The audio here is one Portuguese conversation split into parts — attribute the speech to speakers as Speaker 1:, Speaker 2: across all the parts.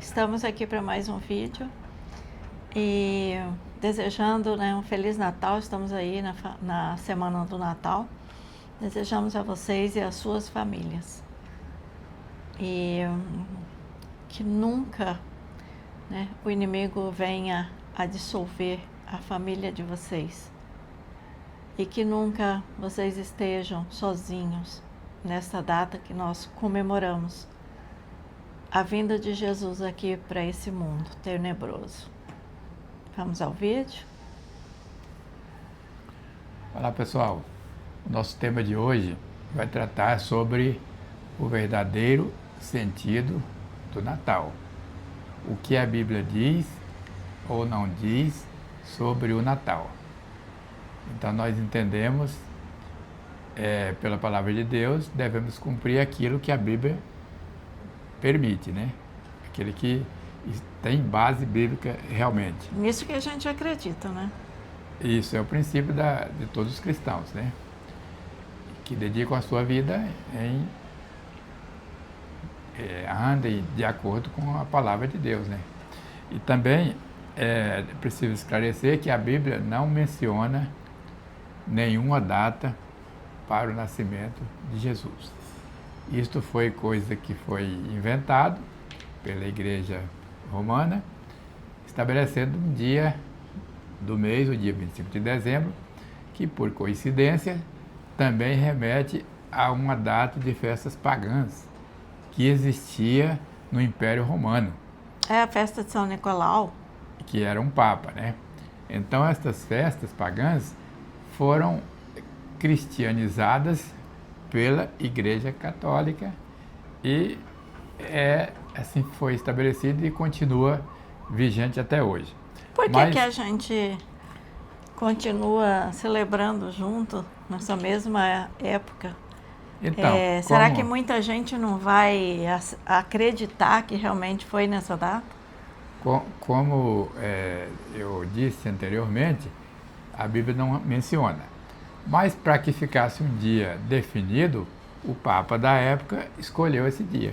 Speaker 1: Estamos aqui para mais um vídeo e desejando, um Feliz Natal. Estamos aí na semana do Natal. Desejamos a vocês e às suas famílias. E que nunca o inimigo venha a dissolver a família de vocês. E que nunca vocês estejam sozinhos nesta data que nós comemoramos a vinda de Jesus aqui para esse mundo tenebroso. Vamos ao vídeo?
Speaker 2: Olá pessoal, o nosso tema de hoje vai tratar sobre o verdadeiro sentido do Natal. O que a Bíblia diz ou não diz sobre o Natal. Então nós entendemos, pela palavra de Deus, devemos cumprir aquilo que a Bíblia permite, Aquele que tem base bíblica realmente.
Speaker 1: Nisso que a gente acredita,
Speaker 2: Isso é o princípio de todos os cristãos, Que dedicam a sua vida andem de acordo com a palavra de Deus, E também é preciso esclarecer que a Bíblia não menciona nenhuma data para o nascimento de Jesus. Isto foi coisa que foi inventado pela Igreja Romana, estabelecendo um dia do mês, o dia 25 de dezembro, que por coincidência também remete a uma data de festas pagãs que existia no Império Romano.
Speaker 1: É a festa de São Nicolau.
Speaker 2: Que era um papa, Então estas festas pagãs foram cristianizadas pela Igreja Católica e assim foi estabelecido e continua vigente até hoje.
Speaker 1: Por que a gente continua celebrando junto nessa mesma época?
Speaker 2: Então,
Speaker 1: será que muita gente não vai acreditar que realmente foi nessa data?
Speaker 2: Como eu disse anteriormente, a Bíblia não menciona. Mas para que ficasse um dia definido, o Papa da época escolheu esse dia.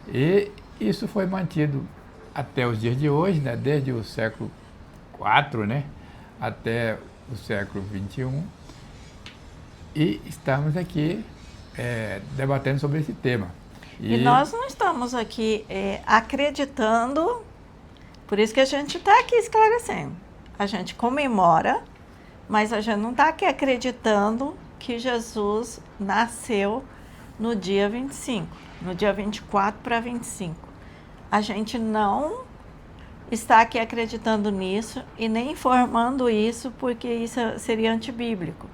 Speaker 2: E isso foi mantido até os dias de hoje, desde o século IV, até o século XXI. E estamos aqui debatendo sobre esse tema.
Speaker 1: E nós não estamos aqui acreditando, por isso que a gente está aqui esclarecendo. A gente comemora, mas a gente não está aqui acreditando que Jesus nasceu no dia 25, no dia 24 para 25. A gente não está aqui acreditando nisso e nem informando isso, porque isso seria antibíblico.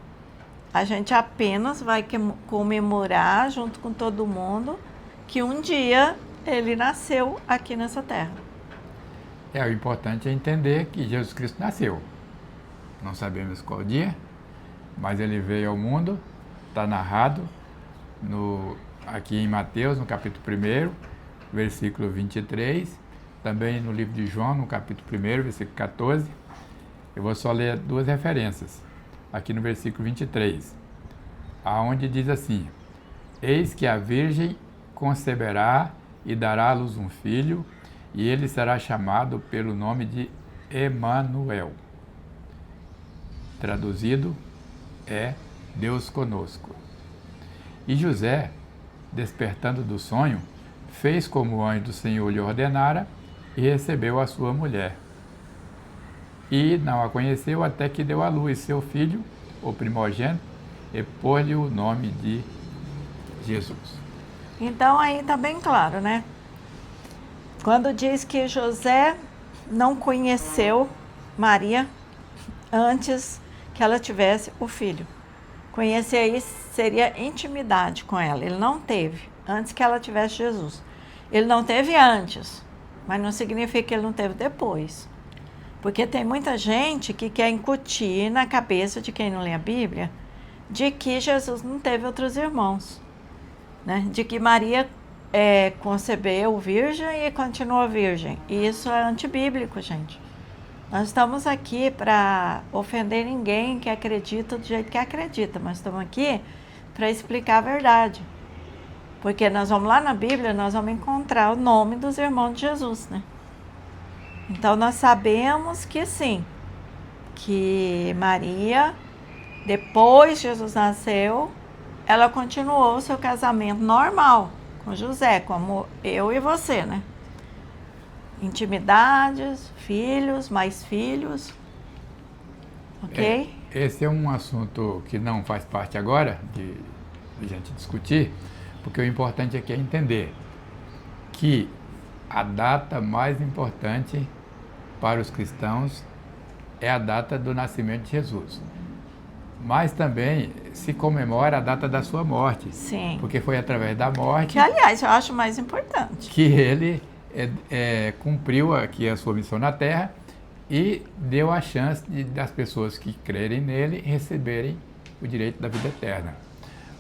Speaker 1: A gente apenas vai comemorar junto com todo mundo que um dia ele nasceu aqui nessa terra.
Speaker 2: O importante é entender que Jesus Cristo nasceu. Não sabemos qual dia, mas ele veio ao mundo, está narrado aqui em Mateus, no capítulo 1, versículo 23, também no livro de João, no capítulo 1, versículo 14. Eu vou só ler duas referências. Aqui no versículo 23, aonde diz assim: Eis que a Virgem conceberá e dará à luz um filho, e ele será chamado pelo nome de Emanuel. Traduzido é Deus conosco. E José, despertando do sonho, fez como o anjo do Senhor lhe ordenara e recebeu a sua mulher. E não a conheceu até que deu à luz seu filho, o primogênito, e pôs-lhe o nome de Jesus.
Speaker 1: Então aí está bem claro, Quando diz que José não conheceu Maria antes que ela tivesse o filho. Conhecer aí seria intimidade com ela. Ele não teve antes que ela tivesse Jesus. Ele não teve antes, mas não significa que ele não teve depois. Porque tem muita gente que quer incutir na cabeça de quem não lê a Bíblia de que Jesus não teve outros irmãos, De que Maria concebeu virgem e continua virgem. E isso é antibíblico, gente. Nós estamos aqui para ofender ninguém que acredita do jeito que acredita, mas estamos aqui para explicar a verdade. Porque nós vamos lá na Bíblia, nós vamos encontrar o nome dos irmãos de Jesus, né? Então nós sabemos que sim, que Maria, depois que Jesus nasceu, ela continuou o seu casamento normal com José, como eu e você, né? Intimidades, filhos, mais filhos, ok?
Speaker 2: Esse é um assunto que não faz parte agora de a gente discutir, porque o importante aqui é entender que a data mais importante para os cristãos é a data do nascimento de Jesus. Mas também se comemora a data da sua morte.
Speaker 1: Sim.
Speaker 2: Porque foi através da morte
Speaker 1: que, aliás, eu acho mais importante.
Speaker 2: que ele cumpriu aqui a sua missão na Terra e deu a chance das pessoas que crerem nele receberem o direito da vida eterna.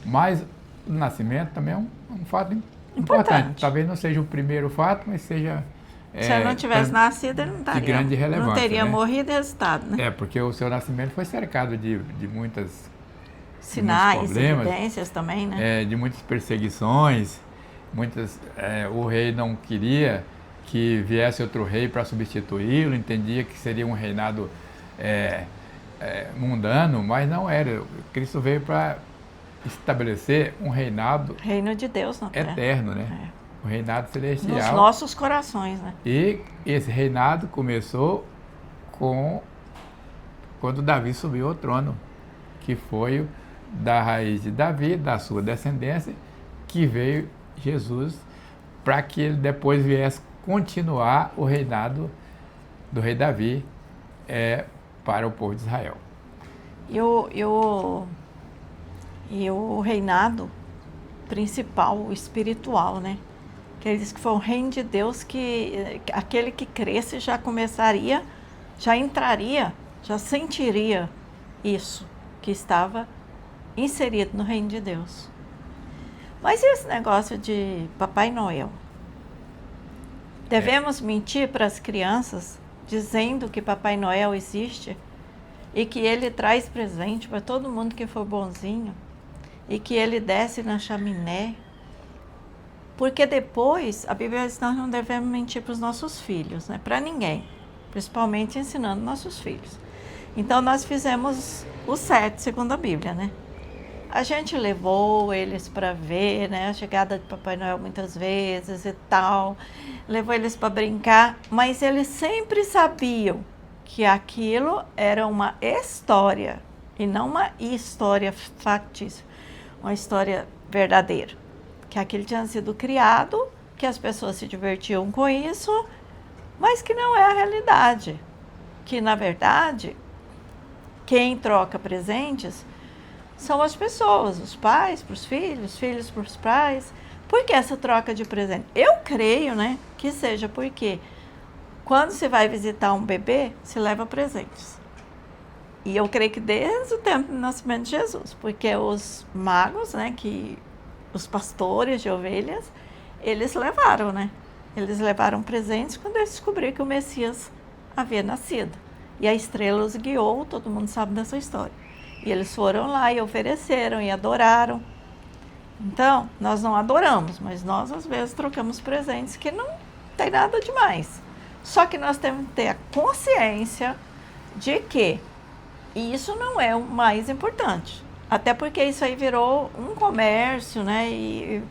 Speaker 2: Mas o nascimento também é um fato importante. Talvez não seja o primeiro fato, mas seja...
Speaker 1: Se ele não tivesse nascido, ele não estaria,
Speaker 2: de grande relevância,
Speaker 1: não teria
Speaker 2: né?
Speaker 1: morrido e resultado, né?
Speaker 2: Porque o seu nascimento foi cercado de muitas
Speaker 1: sinais, evidências também, né?
Speaker 2: De muitas perseguições, o rei não queria que viesse outro rei para substituí-lo, entendia que seria um reinado mundano, mas não era. Cristo veio para estabelecer um reinado...
Speaker 1: Reino de Deus, não é?
Speaker 2: Eterno, né? O reinado celestial.
Speaker 1: Nos nossos corações, né?
Speaker 2: E esse reinado começou quando Davi subiu ao trono, que foi da raiz de Davi, da sua descendência, que veio Jesus, para que ele depois viesse continuar o reinado do rei Davi para o povo de Israel.
Speaker 1: E o reinado principal, o espiritual, né? Que ele diz que foi um reino de Deus que aquele que cresce já começaria, já entraria, já sentiria isso, que estava inserido no reino de Deus. Mas e esse negócio de Papai Noel? Devemos mentir para as crianças dizendo que Papai Noel existe e que ele traz presente para todo mundo que for bonzinho e que ele desce na chaminé? Porque depois, a Bíblia diz que nós não devemos mentir para os nossos filhos, né? Para ninguém, principalmente ensinando nossos filhos. Então, nós fizemos o certo, segundo a Bíblia, né? A gente levou eles para ver, né, a chegada de Papai Noel muitas vezes e tal, levou eles para brincar, mas eles sempre sabiam que aquilo era uma história e não uma história factícia, uma história verdadeira. Que aquilo tinha sido criado, que as pessoas se divertiam com isso, mas que não é a realidade. Que, na verdade, quem troca presentes são as pessoas, os pais para os filhos, filhos para os pais. Por que essa troca de presente? Eu creio, né, que seja porque quando se vai visitar um bebê, se leva presentes. E eu creio que desde o tempo do nascimento de Jesus, porque os magos, né, os pastores de ovelhas, eles levaram, né? Eles levaram presentes quando eles descobriram que o Messias havia nascido. E a estrela os guiou, todo mundo sabe dessa história. E eles foram lá e ofereceram e adoraram. Então, nós não adoramos, mas nós às vezes trocamos presentes que não tem nada demais. Só que nós temos que ter a consciência de que isso não é o mais importante. Até porque isso aí virou um comércio, né? E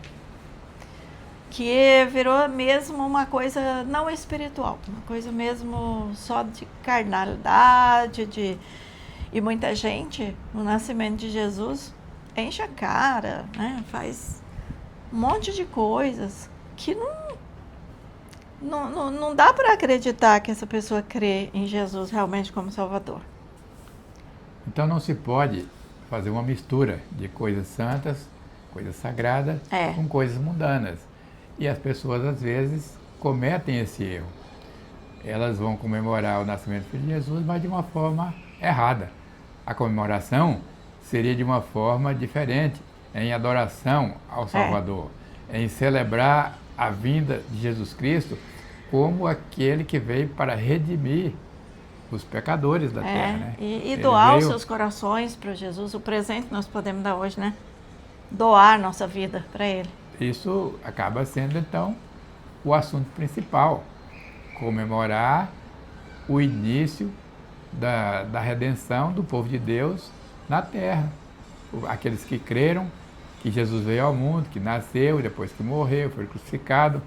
Speaker 1: que virou mesmo uma coisa não espiritual, uma coisa mesmo só de carnalidade, e muita gente, no nascimento de Jesus, enche a cara, né? Faz um monte de coisas que não dá para acreditar que essa pessoa crê em Jesus realmente como Salvador.
Speaker 2: Então não se pode fazer uma mistura de coisas santas, coisas sagradas, com coisas mundanas. E as pessoas, às vezes, cometem esse erro. Elas vão comemorar o nascimento de Jesus, mas de uma forma errada. A comemoração seria de uma forma diferente, em adoração ao Salvador, em celebrar a vinda de Jesus Cristo como aquele que veio para redimir os pecadores da terra, né?
Speaker 1: E doar os seus corações para Jesus, o presente que nós podemos dar hoje, né? Doar nossa vida para Ele.
Speaker 2: isso acaba sendo, então, o assunto principal. Comemorar o início da redenção do povo de Deus na terra. Aqueles que creram que Jesus veio ao mundo, que nasceu, depois que morreu, foi crucificado,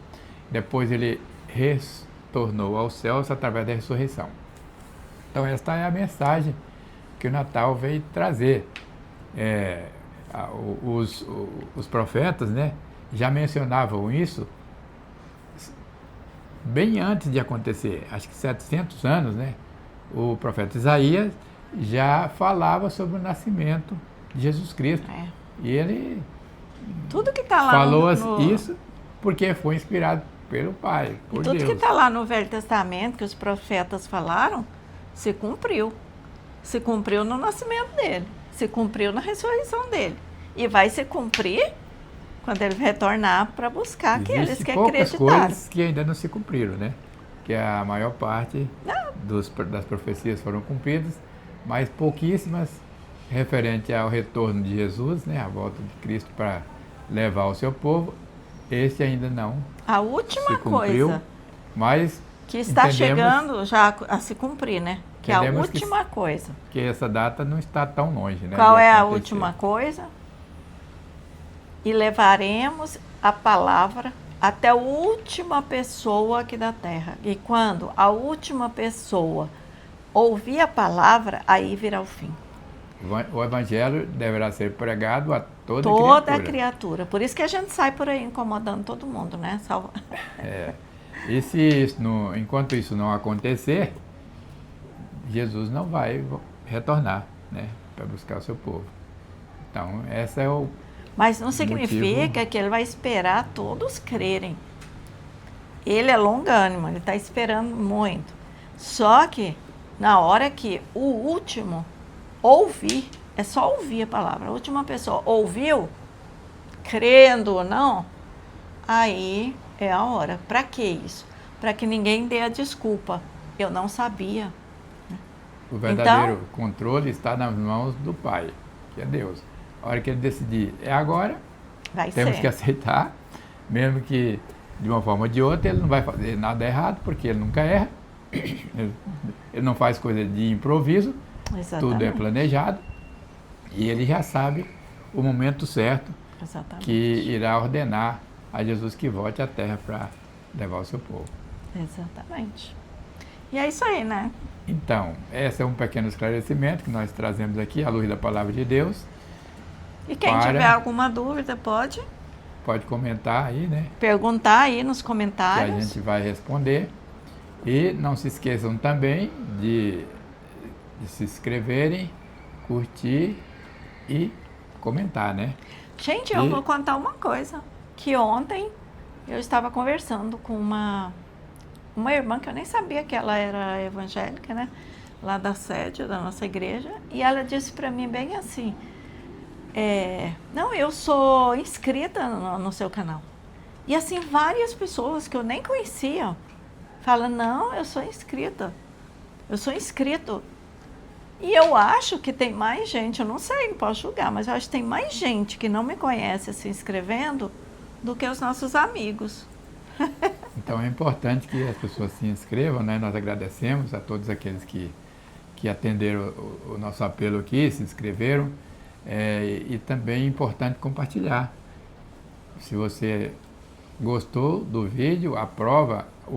Speaker 2: depois ele retornou aos céus através da ressurreição. Então esta é a mensagem que o Natal veio trazer. Os profetas, né, já mencionavam isso bem antes de acontecer, acho que 700 anos, né? O profeta Isaías já falava sobre o nascimento de Jesus Cristo. E ele
Speaker 1: tudo que está lá
Speaker 2: falou isso porque foi inspirado pelo Pai, por Deus.
Speaker 1: Tudo que está lá no Velho Testamento, que os profetas falaram, se cumpriu. Se cumpriu no nascimento dele, se cumpriu na ressurreição dele. E vai se cumprir quando ele retornar para buscar aqueles que acreditaram.
Speaker 2: Coisas que ainda não se cumpriram, né? Que a maior parte das profecias foram cumpridas, mas pouquíssimas referente ao retorno de Jesus, né? A volta de Cristo para levar o seu povo. Esse ainda não
Speaker 1: a última
Speaker 2: se cumpriu,
Speaker 1: coisa
Speaker 2: mas
Speaker 1: que está chegando já a se cumprir, né? Que é a última coisa.
Speaker 2: Que essa data não está tão longe, né?
Speaker 1: Qual é a última coisa? E levaremos a palavra até a última pessoa aqui da terra. E quando a última pessoa ouvir a palavra, aí virá o fim.
Speaker 2: O evangelho deverá ser pregado a toda
Speaker 1: criatura. Por isso que a gente sai por aí incomodando todo mundo, né?
Speaker 2: E enquanto isso não acontecer, Jesus não vai retornar, né, para buscar o seu povo. Então, essa é o
Speaker 1: Mas não significa que ele vai esperar todos crerem. Ele é longânimo, ele está esperando muito. Só que, na hora que o último ouvir, é só ouvir a palavra, a última pessoa ouviu, crendo ou não, aí é a hora. Para que isso? Para que ninguém dê a desculpa. Eu não sabia.
Speaker 2: O verdadeiro controle está nas mãos do Pai, que é Deus. A hora que ele decidir é agora, temos que aceitar, mesmo que de uma forma ou de outra ele não vai fazer nada errado, porque ele nunca erra, ele não faz coisa de improviso, tudo é planejado, e ele já sabe o momento certo que irá ordenar a Jesus que volte à terra para levar o seu povo.
Speaker 1: Exatamente. E é isso aí, né?
Speaker 2: Então, esse é um pequeno esclarecimento que nós trazemos aqui à luz da palavra de Deus.
Speaker 1: E quem tiver alguma dúvida pode
Speaker 2: comentar aí, né?
Speaker 1: Perguntar aí nos comentários.
Speaker 2: Que a gente vai responder. E não se esqueçam também de se inscreverem, curtir e comentar, né?
Speaker 1: Gente, eu vou contar uma coisa. Que ontem eu estava conversando com uma irmã que eu nem sabia que ela era evangélica, né? Lá da sede da nossa igreja. E ela disse para mim bem assim... não, eu sou inscrita no seu canal. E assim, várias pessoas que eu nem conhecia falam, não, eu sou inscrita. Eu sou inscrito. E eu acho que tem mais gente, eu não sei, não posso julgar, mas eu acho que tem mais gente que não me conhece se inscrevendo do que os nossos amigos.
Speaker 2: Então é importante que as pessoas se inscrevam, né? Nós agradecemos a todos aqueles que atenderam o nosso apelo aqui, se inscreveram. E também é importante compartilhar. Se você gostou do vídeo, aprova